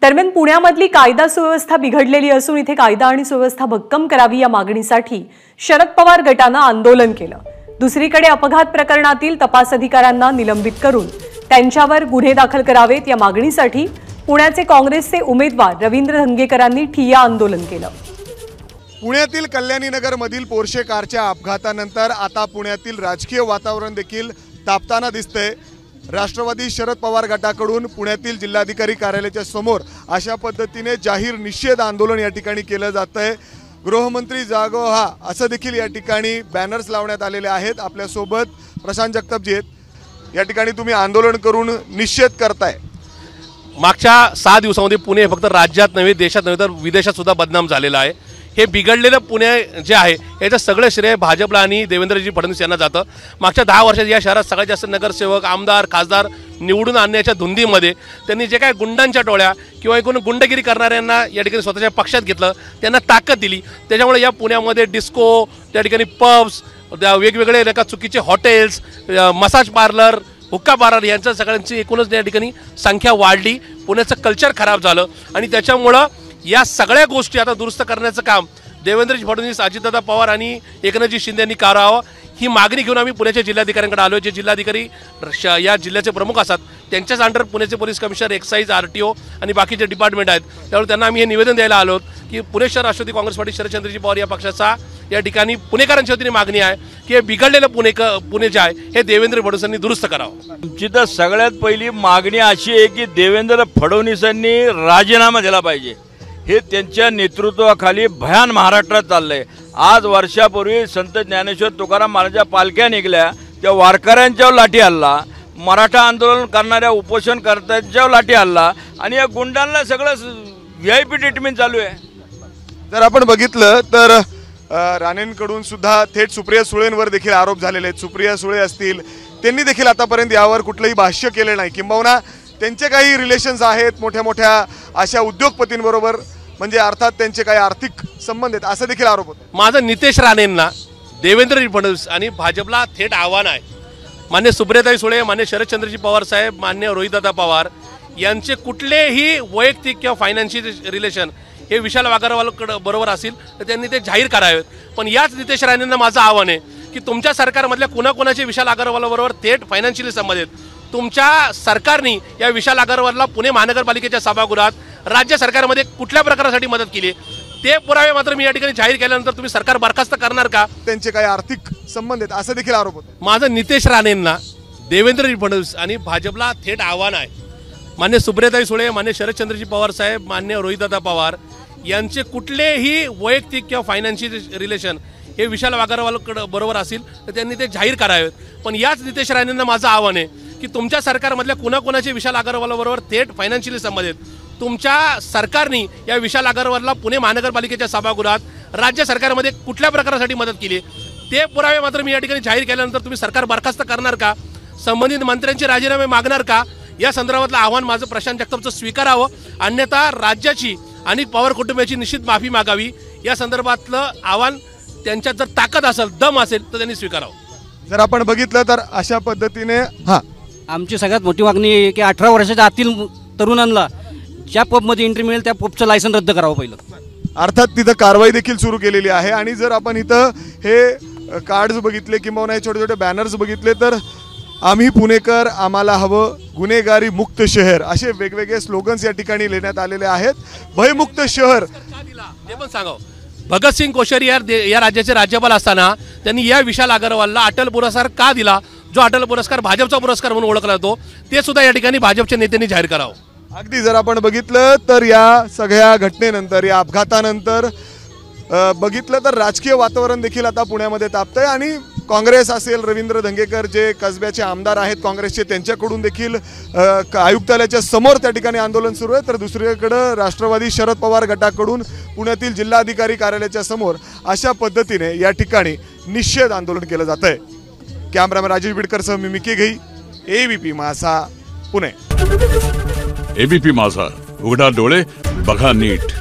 दरम्यान पुण्यामधली कायदा सुव्यवस्था बिघडलेली असून इथे कायदा आणि सुव्यवस्था भक्कम करावी या मागणीसाठी शरद पवार गटानं आंदोलन केलं। दुसरीकडे अपघात प्रकरणातील तपास अधिकाऱ्यांना निलंबित करून त्यांच्यावर गुन्हे दाखल करावेत या मागणीसाठी पुण्याचे काँग्रेसचे उमेदवार रवींद्र धंगेकरांनी ठिय्या आंदोलन केलं। पुण्यातील कल्याणीनगर मधील पोर्शे कारच्या अपघातानंतर आता पुण्यातील राजकीय वातावरण देखील तापताना दिसतंय। राष्ट्रवादी शरद पवार गटाकडून पुण्यातील जिल्हाधिकारी कार्यालयाच्या समोर अशा पद्धतीने जाहीर निषेध आंदोलन या ठिकाणी केलं जातंय। गृहमंत्री जागो हा असं देखील या ठिकाणी बॅनर्स लावण्यात आलेले आहेत। आपल्या सोबत प्रशांत जगतापजी आहेत। या ठिकाणी तुम्ही आंदोलन करून निषेध करताय। मागच्या 6 दिवसांमध्ये पुणे फक्त राज्यात नव्हे देशात नव्हे तर विदेशात सुद्धा बदनाम झालेला आहे। हे बिघडलेलं पुणे जे आहे याचं सगळं श्रेय भाजपला आणि देवेंद्रजी फडणवीस यांना जातं। मागच्या 10 वर्षात या शहरात सगळ्यात जास्त नगरसेवक आमदार खासदार निवडून आणण्याच्या धुंदीमध्ये त्यांनी जे काय गुंडांच्या टोळ्या किंवा एकूण गुंडगिरी करणाऱ्यांना या ठिकाणी स्वतःच्या पक्षात घेतलं, त्यांना ताकद दिली। त्याच्यामुळे या पुण्यामध्ये डिस्को, त्या ठिकाणी पब्स, वेगवेगळे चुकीचे हॉटेल्स, मसाज पार्लर, हुक्का पार्लर यांच्या सगळ्यांची एकूणच या ठिकाणी संख्या वाढली। पुण्याचं कल्चर खराब झालं आणि त्याच्यामुळं या सगळ्या गोष्टी आता दुरुस्त करण्याचं काम देवेंद्रजी फडणवीस, अजितदादा पवार आणि एकनाथजी शिंदे यांनी करावं ही मागणी घेऊन आम्ही पुण्याच्या जिल्हाधिकाऱ्यांकडे आलो। जे जिल्हाधिकारी या जिल्ह्याचे प्रमुख असतात त्यांच्याच अंडर पुण्याचे पोलीस कमिशनर, एक्साईज, RTO आणि बाकीचे डिपार्टमेंट आहेत। त्यामुळे त्यांना आम्ही हे निवेदन द्यायला आलो की पुणे शहर राष्ट्रवादी काँग्रेस पार्टी शरदचंद्रजी पवार या पक्षाचा या ठिकाणी पुणेकरांच्या वतीने मागणी आहे की हे बिघडलेलं पुणे जे आहे हे देवेंद्र फडणवीसांनी दुरुस्त करावं। आमची तर सगळ्यात पहिली मागणी अशी आहे की देवेंद्र फडणवीसांनी राजीनामा दिला पाहिजे। हे त्यांच्या नेतृत्वाखाली भयान महाराष्ट्रात चाललंय। आज वर्षापूर्वी संत ज्ञानेश्वर तुकाराम महाराजांच्या पालख्या निघल्या, त्या वारकऱ्यांच्यावर लाठी हल्ला, मराठा आंदोलन करणाऱ्या उपोषणकर्त्यांच्यावर लाठी हल्ला आणि या गुंडांना सगळं VIP ट्रीटमेंट चालू आहे। जर आपण बघितलं तर राणेंकडून सुद्धा थेट सुप्रिया सुळेंवर देखील आरोप झालेले आहेत। सुप्रिया सुळे असतील, त्यांनी देखील आतापर्यंत यावर कुठलंही भाष्य केले नाही, किंबहुना त्यांचे काही रिलेशन्स आहेत मोठ्या मोठ्या अशा उद्योगपतींबरोबर, म्हणजे अर्थात त्यांचे काही आर्थिक संबंध आहेत असं देखील आरोप होतो। माझं नितेश राणेंना देवेंद्र फडणवीस आणि भाजपला थेट आव्हान आहे। मान्य सुप्रियाताई सुळे, मान्य शरदचंद्रजी पवार साहेब, मान्य रोहितदादा पवार यांचे कुठलेही वैयक्तिक किंवा फायनान्शियल रिलेशन हे विशाल अग्रवाल बरोबर असतील तर त्यांनी ते जाहीर करावेत। पण याच नितेश राणेंना माझं आव्हान आहे की तुमच्या सरकारमधल्या कुणाकुणाचे विशाल अग्रवाल बरोबर थेट फायनान्शियली संबंध आहेत, तुमच्या सरकारने या विशाल अग्रवालला पुणे महानगरपालिकेच्या सभागृहात राज्य सरकारमध्ये कुठल्या प्रकारासाठी मदत केली ते पुरावे मात्र मी या ठिकाणी जाहीर केल्यानंतर तुम्ही सरकार बरखास्त करणार का? त्यांचे काही आर्थिक संबंध आहेत असं देखील आरोप होतो। माझं नितेश राणेंना देवेंद्र फडणवीस आणि भाजपला थेट आव्हान आहे। मान्य सुप्रियाताई सुळे, मान्य शरदचंद्रजी पवार साहेब, मान्य रोहितदादा पवार यांचे कुठलेही वैयक्तिक किंवा फायनान्शियल रिलेशन हे विशाल अग्रवाल बरोबर असतील तर त्यांनी ते जाहीर करावेत। पण याच नितेश राणेंना माझं आव्हान आहे की तुमच्या सरकारमधल्या कुणाकुणाचे विशाल अग्रवाल बरोबर थेट फायनान्शियली संबंध आहेत, तुमच्या सरकारने या विशाल अग्रवालला पुणे महानगरपालिकेच्या सभागृहात राज्य सरकारमध्ये कुठल्या प्रकारासाठी मदत केली ते पुरावे मात्र मी या ठिकाणी जाहीर केल्यानंतर तुम्ही सरकार बरखास्त करणार का? संबंधित मंत्र्यांचे राजीनामे मागणार का? या संदर्भातलं आव्हान माझं प्रशांत जगतापचं स्वीकारावं, अन्यथा राज्याची आणि पवार कुटुंबाची निश्चित माफी मागावी। या संदर्भातलं आव्हान त्यांच्यात जर ताकद असेल, दम असेल तर त्यांनी स्वीकारावं। जर आपण बघितलं तर अशा पद्धतीने आमची सगळ्यात मोठी मागणी आहे की 18 वर्षाच्या आतील तरुणांना ज्या पबमध्ये एंट्री मिळेल त्या पबचं लायसन रद्द करावं पहिलं। अर्थात तिथं कारवाई देखील सुरू केलेली आहे। आणि जर आपण इथं हे कार्ड्स बघितले किंवा छोटे छोटे बॅनर्स बघितले तर आम्ही पुणेकर, आम्हाला हवं गुन्हेगारी मुक्त शहर, असे वेगवेगळे स्लोगन्स या ठिकाणी लिहिण्यात आलेले आहेत। भयमुक्त शहर ते पण सांगावं। भगतसिंग कोश्यारी या राज्याचे राज्यपाल असताना त्यांनी या विशाल अग्रवालला अटल पुरस्कार का दिला, जो अटल पुरस्कार भाजपचा पुरस्कार म्हणून ओळखला जातो, ते सुद्धा या ठिकाणी भाजपच्या नेत्यांनी जाहीर करावं। अगदी जर आपण बघितलं तर या सगळ्या घटनेनंतर, या अपघातानंतर बघितलं तर राजकीय वातावरण देखील आता पुण्यामध्ये तापतंय। आणि काँग्रेस असेल, रवींद्र धंगेकर जे कसब्याचे आमदार आहेत काँग्रेसचे, त्यांच्याकडून देखील आयुक्तालयाच्या समोर त्या ठिकाणी आंदोलन सुरू आहे। तर दुसरीकडे राष्ट्रवादी शरद पवार गटाकडून पुण्यातील जिल्हाधिकारी कार्यालयाच्या समोर अशा पद्धतीने या ठिकाणी निषेध आंदोलन केलं जात आहे। कॅमेरामॅन राजेश बिडकरसह मी मिकी घेई, ABP माझा पुणे। ABP माझा, उघडा डोळे बघा नीट।